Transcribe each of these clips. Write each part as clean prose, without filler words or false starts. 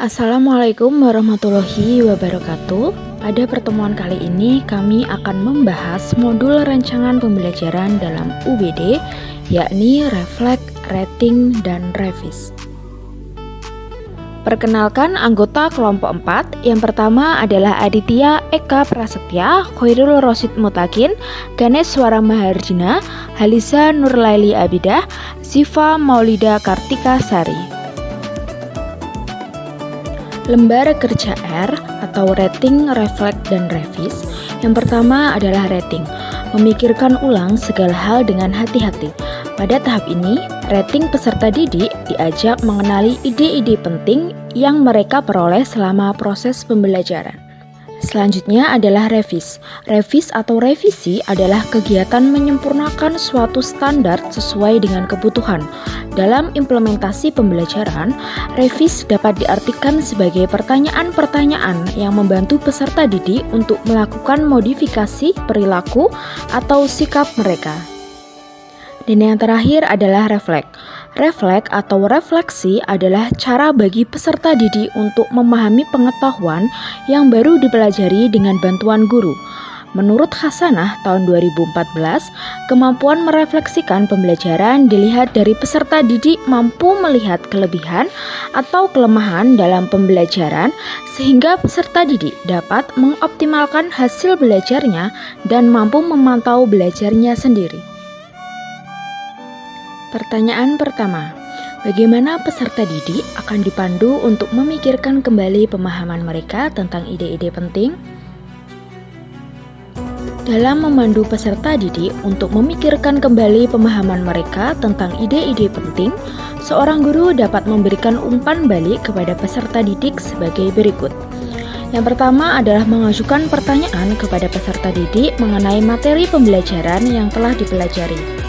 Assalamualaikum warahmatullahi wabarakatuh. Pada pertemuan kali ini kami akan membahas modul rancangan pembelajaran dalam UBD, yakni refleks, rating, dan revis. Perkenalkan anggota kelompok 4. Yang pertama adalah Aditya Eka Prasetya, Khairul Rosid Mutakin, Ganeswara Maharjina, Halisa Nurlaili Abidah, Ziva Maulida Kartika Sari. Lembar kerja R atau rating, refleks, dan revis. Yang pertama adalah rating. Memikirkan ulang segala hal dengan hati-hati. Pada tahap ini, rating peserta didik diajak mengenali ide-ide penting yang mereka peroleh selama proses pembelajaran. Selanjutnya adalah revis. Revis atau revisi adalah kegiatan menyempurnakan suatu standar sesuai dengan kebutuhan. Dalam implementasi pembelajaran, revis dapat diartikan sebagai pertanyaan-pertanyaan yang membantu peserta didik untuk melakukan modifikasi perilaku atau sikap mereka. Dan yang terakhir adalah refleks. Refleks atau refleksi adalah cara bagi peserta didik untuk memahami pengetahuan yang baru dipelajari dengan bantuan guru. Menurut Hasanah tahun 2014, kemampuan merefleksikan pembelajaran dilihat dari peserta didik mampu melihat kelebihan atau kelemahan dalam pembelajaran sehingga peserta didik dapat mengoptimalkan hasil belajarnya dan mampu memantau belajarnya sendiri. Pertanyaan pertama, bagaimana peserta didik akan dipandu untuk memikirkan kembali pemahaman mereka tentang ide-ide penting? Dalam memandu peserta didik untuk memikirkan kembali pemahaman mereka tentang ide-ide penting, seorang guru dapat memberikan umpan balik kepada peserta didik sebagai berikut. Yang pertama adalah mengajukan pertanyaan kepada peserta didik mengenai materi pembelajaran yang telah dipelajari.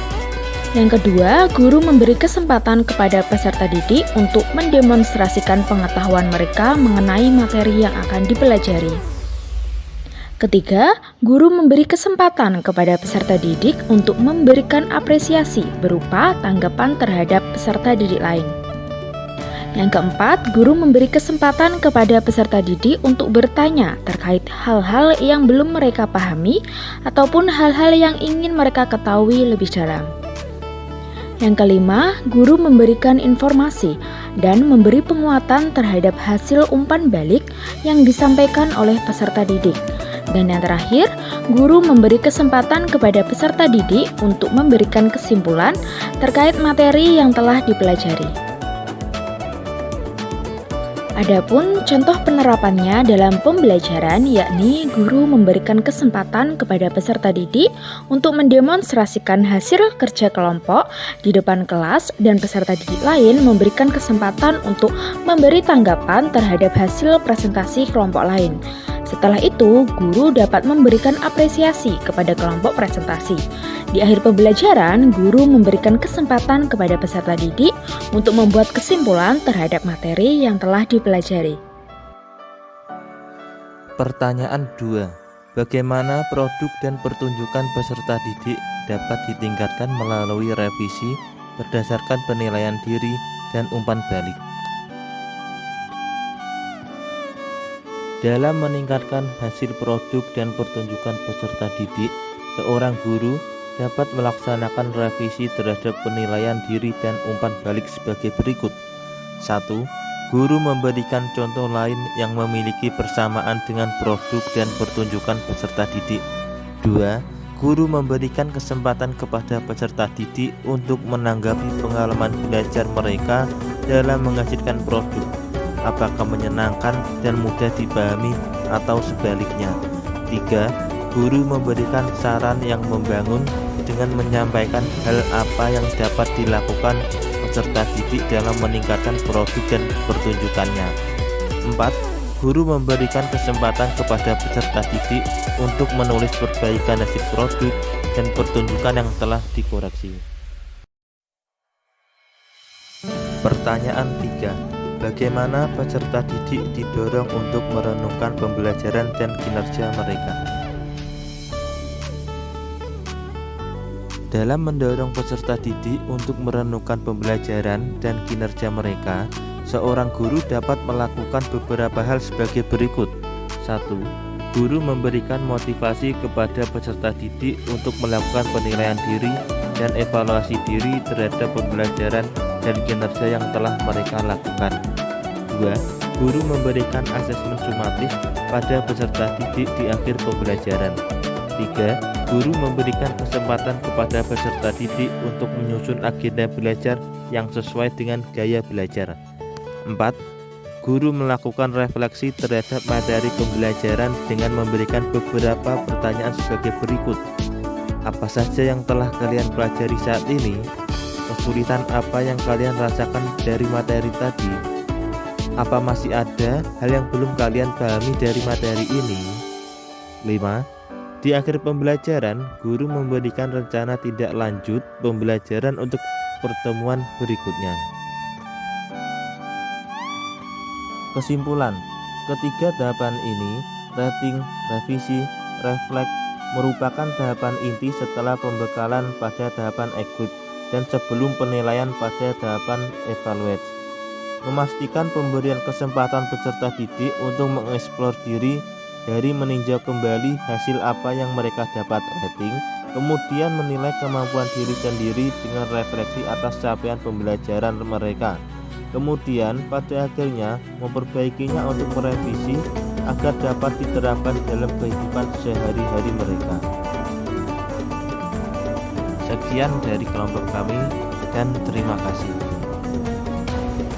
Yang kedua, guru memberi kesempatan kepada peserta didik untuk mendemonstrasikan pengetahuan mereka mengenai materi yang akan dipelajari. Ketiga, guru memberi kesempatan kepada peserta didik untuk memberikan apresiasi berupa tanggapan terhadap peserta didik lain. Yang keempat, guru memberi kesempatan kepada peserta didik untuk bertanya terkait hal-hal yang belum mereka pahami ataupun hal-hal yang ingin mereka ketahui lebih dalam. Yang kelima, guru memberikan informasi dan memberi penguatan terhadap hasil umpan balik yang disampaikan oleh peserta didik. Dan yang terakhir, guru memberi kesempatan kepada peserta didik untuk memberikan kesimpulan terkait materi yang telah dipelajari. Adapun contoh penerapannya dalam pembelajaran yakni guru memberikan kesempatan kepada peserta didik untuk mendemonstrasikan hasil kerja kelompok di depan kelas dan peserta didik lain memberikan kesempatan untuk memberi tanggapan terhadap hasil presentasi kelompok lain. Setelah itu, guru dapat memberikan apresiasi kepada kelompok presentasi. Di akhir pembelajaran, guru memberikan kesempatan kepada peserta didik untuk membuat kesimpulan terhadap materi yang telah dipelajari. Pertanyaan 2. Bagaimana produk dan pertunjukan peserta didik dapat ditingkatkan melalui revisi berdasarkan penilaian diri dan umpan balik? Dalam meningkatkan hasil produk dan pertunjukan peserta didik, seorang guru dapat melaksanakan revisi terhadap penilaian diri dan umpan balik sebagai berikut. 1. Guru memberikan contoh lain yang memiliki persamaan dengan produk dan pertunjukan peserta didik. 2. Guru memberikan kesempatan kepada peserta didik untuk menanggapi pengalaman belajar mereka dalam menghasilkan produk. Apakah menyenangkan dan mudah dipahami atau sebaliknya. 3. Guru memberikan saran yang membangun dengan menyampaikan hal apa yang dapat dilakukan peserta didik dalam meningkatkan produk dan pertunjukannya. 4. Guru memberikan kesempatan kepada peserta didik untuk menulis perbaikan hasil produk dan pertunjukan yang telah dikoreksi. Pertanyaan 3. Bagaimana peserta didik didorong untuk merenungkan pembelajaran dan kinerja mereka? Dalam mendorong peserta didik untuk merenungkan pembelajaran dan kinerja mereka, Seorang guru dapat melakukan beberapa hal sebagai berikut. 1. Guru memberikan motivasi kepada peserta didik untuk melakukan penilaian diri dan evaluasi diri terhadap pembelajaran dan kinerja yang telah mereka lakukan. 2. Guru memberikan asesmen sumatif pada peserta didik di akhir pembelajaran. 3. Guru memberikan kesempatan kepada peserta didik untuk menyusun agenda belajar yang sesuai dengan gaya belajar. 4. Guru melakukan refleksi terhadap materi pembelajaran dengan memberikan beberapa pertanyaan sebagai berikut. Apa saja yang telah kalian pelajari saat ini? Kesulitan apa yang kalian rasakan dari materi tadi? Apa masih ada hal yang belum kalian pahami dari materi ini? 5. Di akhir pembelajaran, guru memberikan rencana tindak lanjut pembelajaran untuk pertemuan berikutnya. Kesimpulan, ketiga tahapan ini, rating, revisi, refleks, merupakan tahapan inti setelah pembekalan pada tahapan equip dan sebelum penilaian pada tahapan evaluate. Memastikan pemberian kesempatan peserta didik untuk mengeksplor diri dari meninjau kembali hasil apa yang mereka dapat rating, kemudian menilai kemampuan diri sendiri dengan refleksi atas capaian pembelajaran mereka. Kemudian pada akhirnya memperbaikinya untuk merevisi agar dapat diterapkan dalam kehidupan sehari-hari mereka. Sekian dari kelompok kami dan terima kasih.